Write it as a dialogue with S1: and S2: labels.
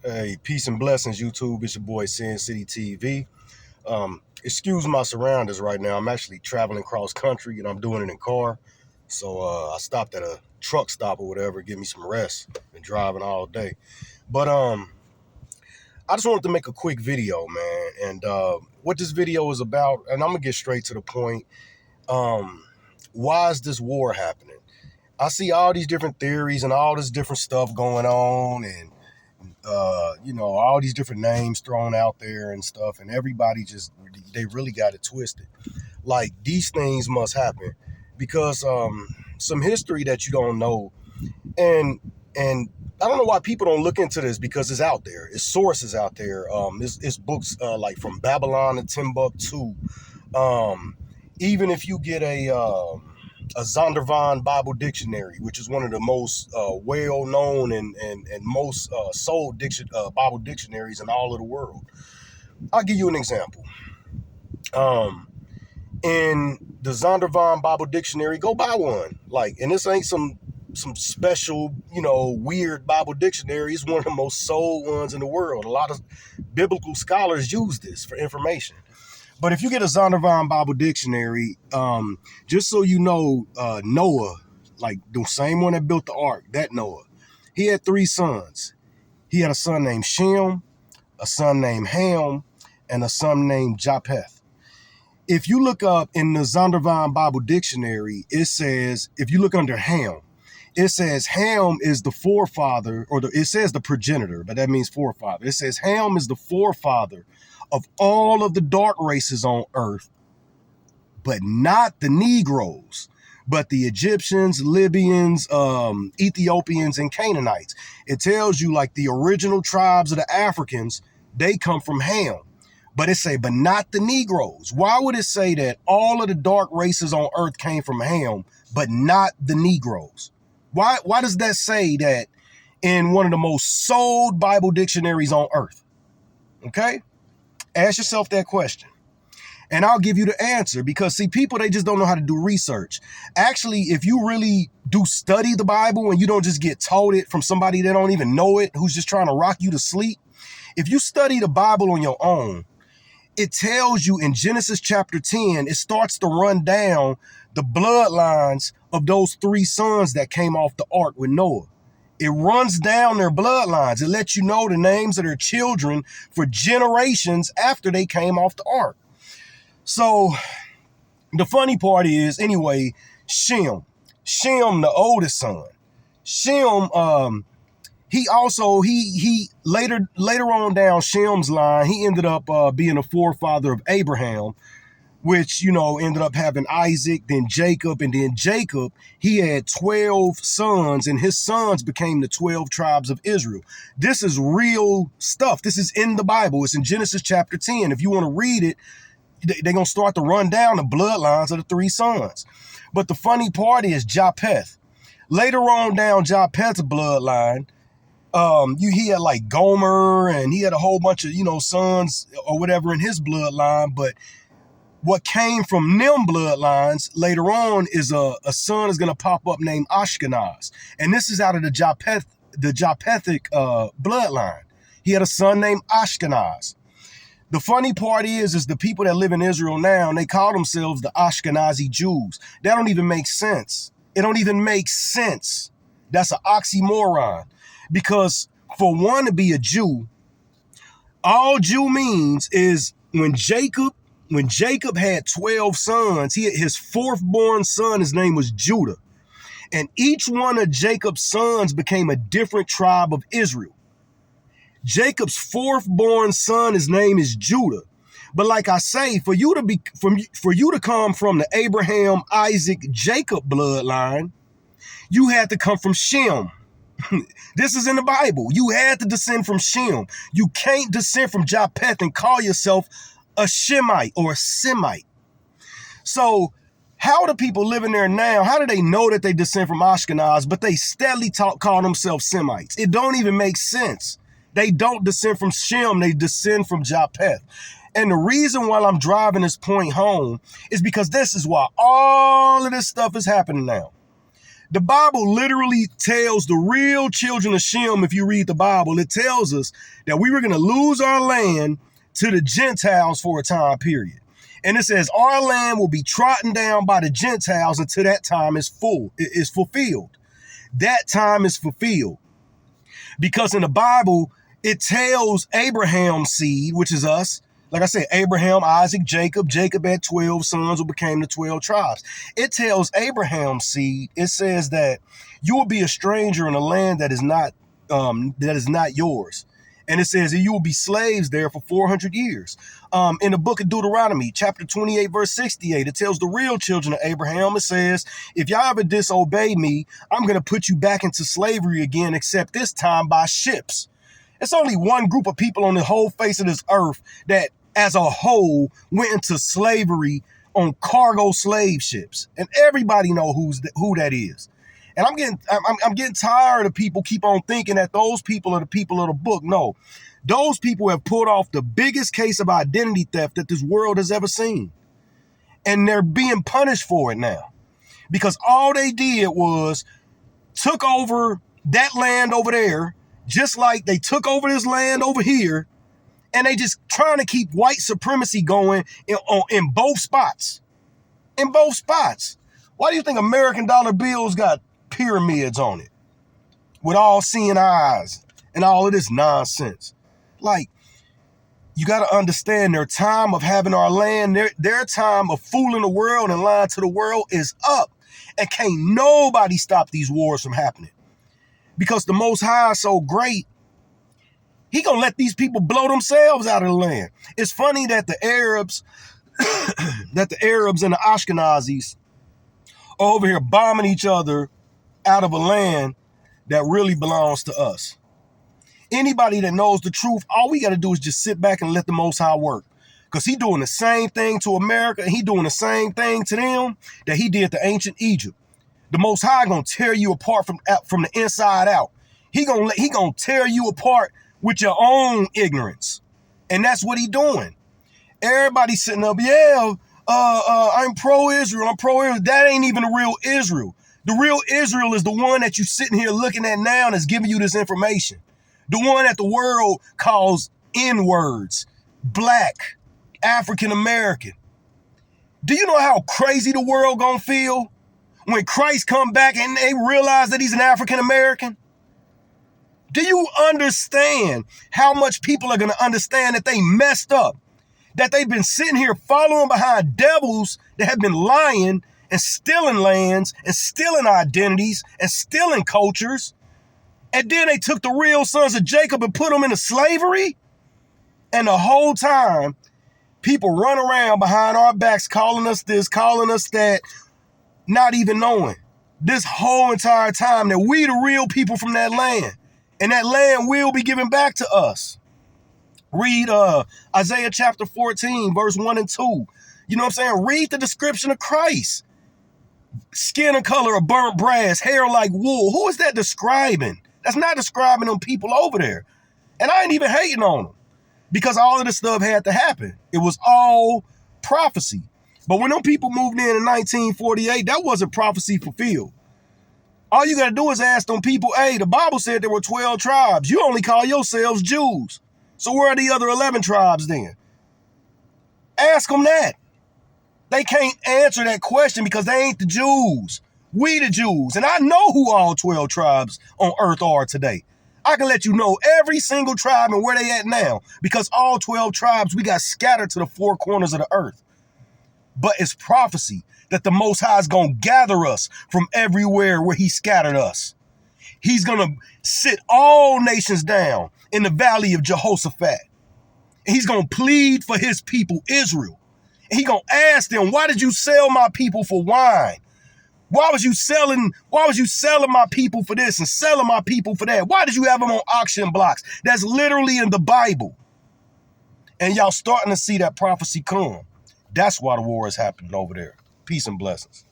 S1: Hey, peace and blessings, YouTube. It's your boy Sin City TV. Excuse my surroundings right now. I'm actually traveling cross country and I'm doing it in car. So I stopped at a truck stop or whatever, give me some rest. Been driving all day. But I just wanted to make a quick video, man. And what this video is about, and I'm gonna get straight to the point. Why is this war happening? I see all these different theories and all this different stuff going on, and all these different names thrown out there and stuff, and everybody they really got it twisted. Like, these things must happen because some history that you don't know, and I don't know why people don't look into this, because it's out there. It's sources out there. It's books like From Babylon to Timbuktu. Even if you get a Zondervan Bible Dictionary, which is one of the most well-known and most sold Bible dictionaries in all of the world. I'll give you an example. In the Zondervan Bible Dictionary, go buy one. And this ain't some special, weird Bible dictionary. It's one of the most sold ones in the world. A lot of biblical scholars use this for information. But if you get a Zondervan Bible Dictionary, just so you know, Noah, like the same one that built the ark, that Noah, he had 3 sons. He had a son named Shem, a son named Ham, and a son named Japheth. If you look up in the Zondervan Bible Dictionary, it says, if you look under Ham, it says Ham is the forefather, it says the progenitor, but that means forefather. It says Ham is the forefather of all of the dark races on earth, but not the Negroes, but the Egyptians, Libyans, Ethiopians, and Canaanites. It tells you like the original tribes of the Africans, they come from Ham. But it say, but not the Negroes. Why would it say that all of the dark races on earth came from Ham, but not the Negroes? Why does that say that in one of the most sold Bible dictionaries on earth? Okay? Ask yourself that question. And I'll give you the answer, because see, people, they just don't know how to do research. Actually, if you really do study the Bible and you don't just get taught it from somebody that don't even know it, who's just trying to rock you to sleep. If you study the Bible on your own, it tells you in Genesis chapter 10, it starts to run down the bloodlines of those 3 sons that came off the ark with Noah. It runs down their bloodlines. It lets you know the names of their children for generations after they came off the ark. So the funny part is, anyway, Shem, the oldest son. Shem, he later on down Shem's line, he ended up being a forefather of Abraham, which, ended up having Isaac, then Jacob, and then Jacob, he had 12 sons, and his sons became the 12 tribes of Israel. This is real stuff. This is in the Bible. It's in Genesis chapter 10. If you want to read it, they're going to start to run down the bloodlines of the 3 sons. But the funny part is Japheth. Later on down Japheth's bloodline, he had like Gomer, and he had a whole bunch of, sons or whatever in his bloodline. But what came from them bloodlines later on is a son is going to pop up named Ashkenaz. And this is out of the Japhethic bloodline. He had a son named Ashkenaz. The funny part is the people that live in Israel now, and they call themselves the Ashkenazi Jews. That don't even make sense. It don't even make sense. That's an oxymoron. Because for one to be a Jew, all Jew means is when Jacob had 12 sons, his 4th born son, his name was Judah. And each one of Jacob's sons became a different tribe of Israel. Jacob's 4th born son, his name is Judah. But like I say, for you to come from the Abraham, Isaac, Jacob bloodline, you had to come from Shem. This is in the Bible. You had to descend from Shem. You can't descend from Japheth and call yourself a Shemite or a Semite. So how do people living there now, how do they know that they descend from Ashkenaz, but they steadily call themselves Semites? It don't even make sense. They don't descend from Shem, they descend from Japheth. And the reason why I'm driving this point home is because this is why all of this stuff is happening now. The Bible literally tells the real children of Shem, if you read the Bible, it tells us that we were going to lose our land to the Gentiles for a time period. And it says our land will be trodden down by the Gentiles until that time is fulfilled. That time is fulfilled. Because in the Bible, it tells Abraham's seed, which is us. Like I said, Abraham, Isaac, Jacob. Jacob had 12 sons who became the 12 tribes. It tells Abraham's seed, it says that you will be a stranger in a land that is not yours. And it says that you will be slaves there for 400 years. In the book of Deuteronomy, chapter 28, verse 68, it tells the real children of Abraham, it says, if y'all ever disobey me, I'm going to put you back into slavery again, except this time by ships. It's only one group of people on the whole face of this earth that as a whole went into slavery on cargo slave ships. And everybody know who that is. And I'm getting tired of people keep on thinking that those people are the people of the book. No, those people have pulled off the biggest case of identity theft that this world has ever seen. And they're being punished for it now. Because all they did was took over that land over there, just like they took over this land over here, and they just trying to keep white supremacy going in both spots. In both spots. Why do you think American dollar bills got pyramids on it with all seeing eyes and all of this nonsense? Like, you got to understand their time of having our land, their time of fooling the world and lying to the world is up. And can't nobody stop these wars from happening. Because the Most High is so great, he gonna let these people blow themselves out of the land. It's funny that the Arabs, and the Ashkenazis are over here bombing each other out of a land that really belongs to us. Anybody that knows the truth, all we got to do is just sit back and let the Most High work. Because he doing the same thing to America, and he doing the same thing to them that he did to ancient Egypt. The Most High gonna tear you apart from the inside out. He gonna tear you apart with your own ignorance. And that's what he doing. Everybody sitting up, I'm pro-Israel, I'm pro-Israel. That ain't even the real Israel. The real Israel is the one that you sitting here looking at now and is giving you this information. The one that the world calls N-words, black, African American. Do you know how crazy the world gonna feel when Christ come back and they realize that he's an African American? Do you understand how much people are going to understand that they messed up? That they've been sitting here following behind devils that have been lying and stealing lands and stealing identities and stealing cultures. And then they took the real sons of Jacob and put them into slavery. And the whole time, people run around behind our backs calling us this, calling us that, not even knowing this whole entire time that we the real people from that land. And that land will be given back to us. Read Isaiah chapter 14, verse 1 and 2. You know what I'm saying? Read the description of Christ. Skin and color of burnt brass, hair like wool. Who is that describing? That's not describing them people over there. And I ain't even hating on them. Because all of this stuff had to happen. It was all prophecy. But when them people moved in 1948, that wasn't prophecy fulfilled. All you got to do is ask them people, hey, the Bible said there were 12 tribes. You only call yourselves Jews. So where are the other 11 tribes then? Ask them that. They can't answer that question because they ain't the Jews. We the Jews. And I know who all 12 tribes on earth are today. I can let you know every single tribe and where they at now. Because all 12 tribes, we got scattered to the four corners of the earth. But it's prophecy that the Most High is going to gather us from everywhere where he scattered us. He's going to sit all nations down in the valley of Jehoshaphat. And he's going to plead for his people, Israel. And he's going to ask them, why did you sell my people for wine? Why was you selling my people for this and selling my people for that? Why did you have them on auction blocks? That's literally in the Bible. And y'all starting to see that prophecy come. That's why the war is happening over there. Peace and blessings.